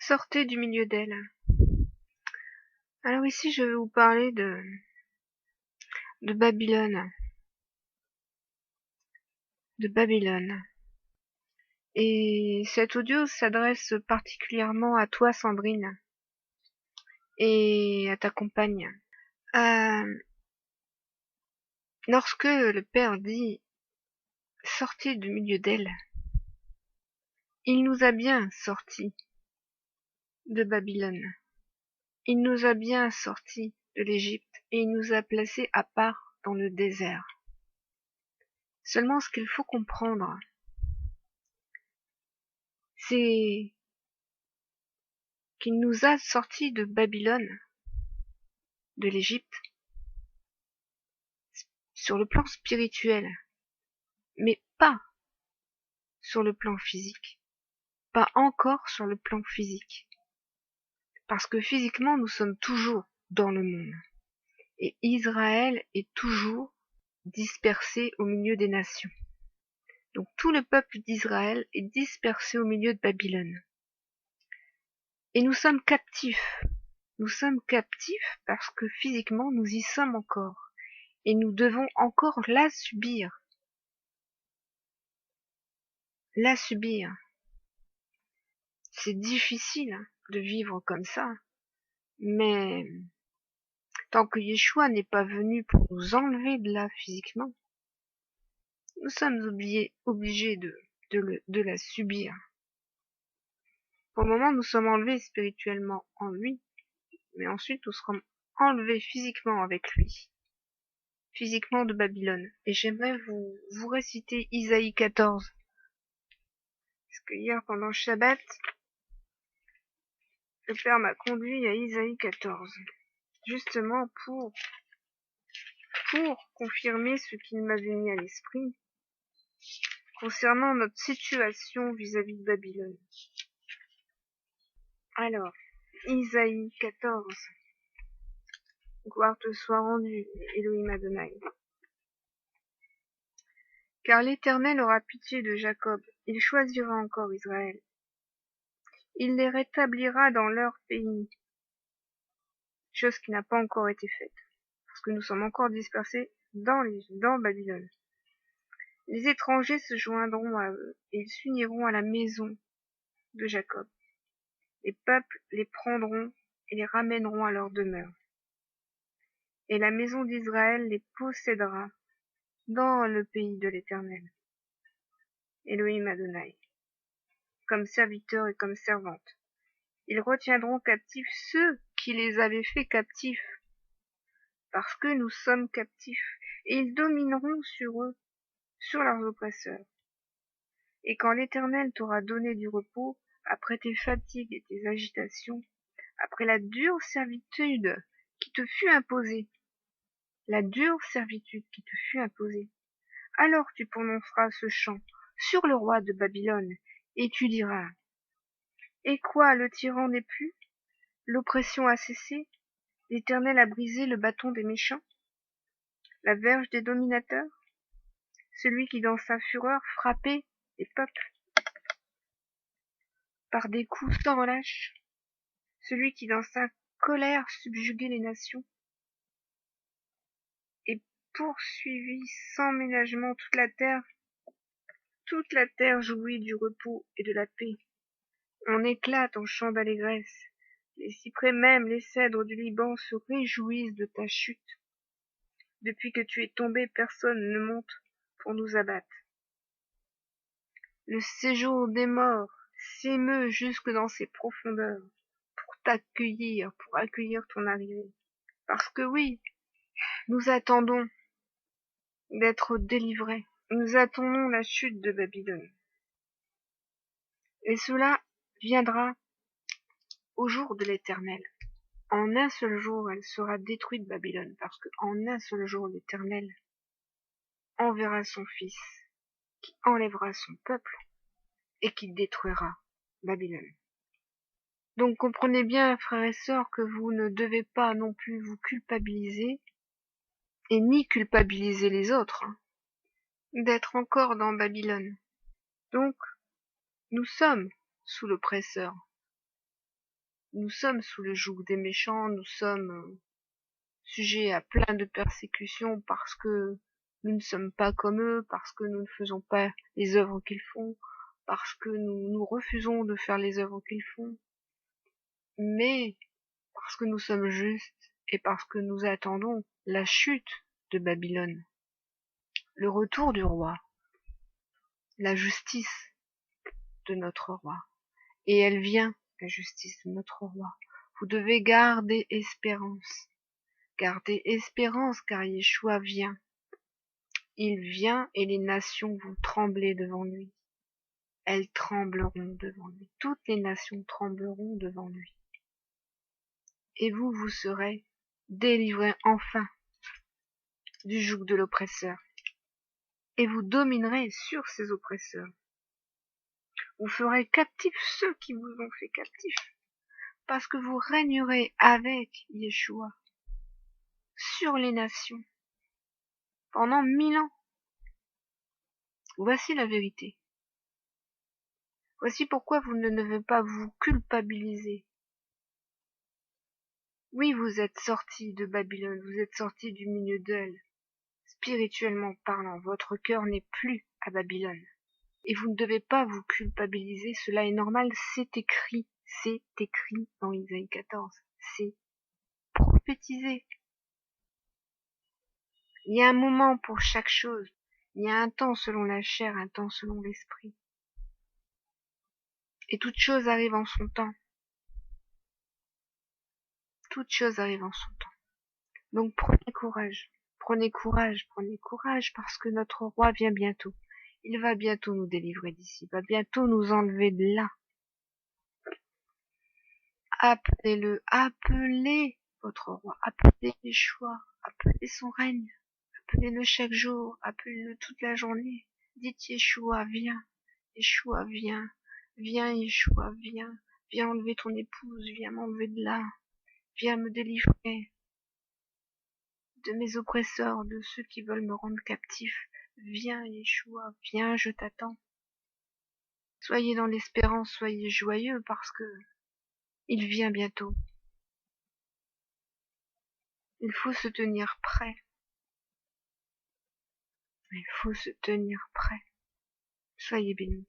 Sortez du milieu d'elle. Alors ici, je vais vous parler de Babylone. De Babylone. Et cet audio s'adresse particulièrement à toi, Sandrine, et à ta compagne. Lorsque le Père dit « Sortez du milieu d'elle », il nous a bien sortis de Babylone. Il nous a bien sortis de l'Égypte et il nous a placés à part dans le désert. Seulement, ce qu'il faut comprendre, c'est qu'il nous a sortis de Babylone, de l'Égypte, sur le plan spirituel, mais pas sur le plan physique. Pas encore sur le plan physique. Parce que physiquement, nous sommes toujours dans le monde. Et Israël est toujours dispersé au milieu des nations. Donc tout le peuple d'Israël est dispersé au milieu de Babylone. Et nous sommes captifs. Nous sommes captifs parce que physiquement, nous y sommes encore. Et nous devons encore la subir. La subir. C'est difficile de vivre comme ça. Mais tant que Yeshua n'est pas venu pour nous enlever de là physiquement, nous sommes obligés de la subir. Pour le moment, nous sommes enlevés spirituellement en lui, mais ensuite nous serons enlevés physiquement avec lui, physiquement de Babylone. Et j'aimerais vous réciter Isaïe 14. Parce que hier, pendant le Shabbat, le Père m'a conduit à Isaïe 14. Justement pour confirmer ce qu'il m'avait mis à l'esprit concernant notre situation vis-à-vis de Babylone. Alors, Isaïe 14. Gloire te soit rendue, Elohim Adonai. Car l'Éternel aura pitié de Jacob, il choisira encore Israël. Il les rétablira dans leur pays, chose qui n'a pas encore été faite, parce que nous sommes encore dispersés dans Babylone. Les étrangers se joindront à eux, et ils s'uniront à la maison de Jacob. Les peuples les prendront et les ramèneront à leur demeure. Et la maison d'Israël les possédera dans le pays de l'Éternel. Elohim Adonai, comme serviteurs et comme servantes. Ils retiendront captifs ceux qui les avaient faits captifs, parce que nous sommes captifs, et ils domineront sur eux, sur leurs oppresseurs. Et quand l'Éternel t'aura donné du repos, après tes fatigues et tes agitations, après la dure servitude qui te fut imposée, alors tu prononceras ce chant sur le roi de Babylone, et tu diras, et quoi, le tyran n'est plus? L'oppression a cessé? L'Éternel a brisé le bâton des méchants? La verge des dominateurs? Celui qui dans sa fureur frappait les peuples par des coups sans relâche? Celui qui dans sa colère subjuguait les nations et poursuivit sans ménagement toute la terre? Toute la terre jouit du repos et de la paix. On éclate en chants d'allégresse. Les cyprès même, les cèdres du Liban se réjouissent de ta chute. Depuis que tu es tombé, personne ne monte pour nous abattre. Le séjour des morts s'émeut jusque dans ses profondeurs pour accueillir ton arrivée. Parce que oui, nous attendons d'être délivrés. Nous attendons la chute de Babylone. Et cela viendra au jour de l'Éternel. En un seul jour, elle sera détruite, Babylone, parce qu'en un seul jour, l'Éternel enverra son Fils, qui enlèvera son peuple et qui détruira Babylone. Donc comprenez bien, frères et sœurs, que vous ne devez pas non plus vous culpabiliser, et ni culpabiliser les autres, d'être encore dans Babylone. Donc, nous sommes sous l'oppresseur. nous sommes sous le joug des méchants, nous sommes sujets à plein de persécutions parce que nous ne sommes pas comme eux, parce que nous ne faisons pas les œuvres qu'ils font, parce que nous refusons de faire les œuvres qu'ils font, mais parce que nous sommes justes et parce que nous attendons la chute de Babylone, le retour du roi, la justice de notre roi. Et elle vient, la justice de notre roi. Vous devez garder espérance. Gardez espérance car Yeshua vient. Il vient et les nations vont trembler devant lui. Elles trembleront devant lui. Toutes les nations trembleront devant lui. Et vous, vous serez délivrés enfin du joug de l'oppresseur. Et vous dominerez sur ces oppresseurs. Vous ferez captifs ceux qui vous ont fait captifs. Parce que vous régnerez avec Yeshua sur les nations pendant 1000 ans. Voici la vérité. Voici pourquoi vous ne devez pas vous culpabiliser. Oui, vous êtes sortis de Babylone, vous êtes sortis du milieu d'elle. Spirituellement parlant, votre cœur n'est plus à Babylone. Et vous ne devez pas vous culpabiliser, cela est normal, c'est écrit dans Isaïe 14, c'est prophétisé. Il y a un moment pour chaque chose, il y a un temps selon la chair, un temps selon l'esprit. Et toute chose arrive en son temps. Toute chose arrive en son temps. Donc prenez courage, prenez courage, prenez courage, parce que notre roi vient bientôt. Il va bientôt nous délivrer d'ici, il va bientôt nous enlever de là. Appelez-le, appelez votre roi, appelez Yeshua, appelez son règne, appelez-le chaque jour, appelez-le toute la journée. Dites Yeshua, viens, Yeshua, viens, viens Yeshua, viens, viens enlever ton épouse, viens m'enlever de là, viens me délivrer de mes oppresseurs, de ceux qui veulent me rendre captif. Viens Yeshua, viens, je t'attends. Soyez dans l'espérance, soyez joyeux parce que il vient bientôt. Il faut se tenir prêt. Il faut se tenir prêt. Soyez bénis.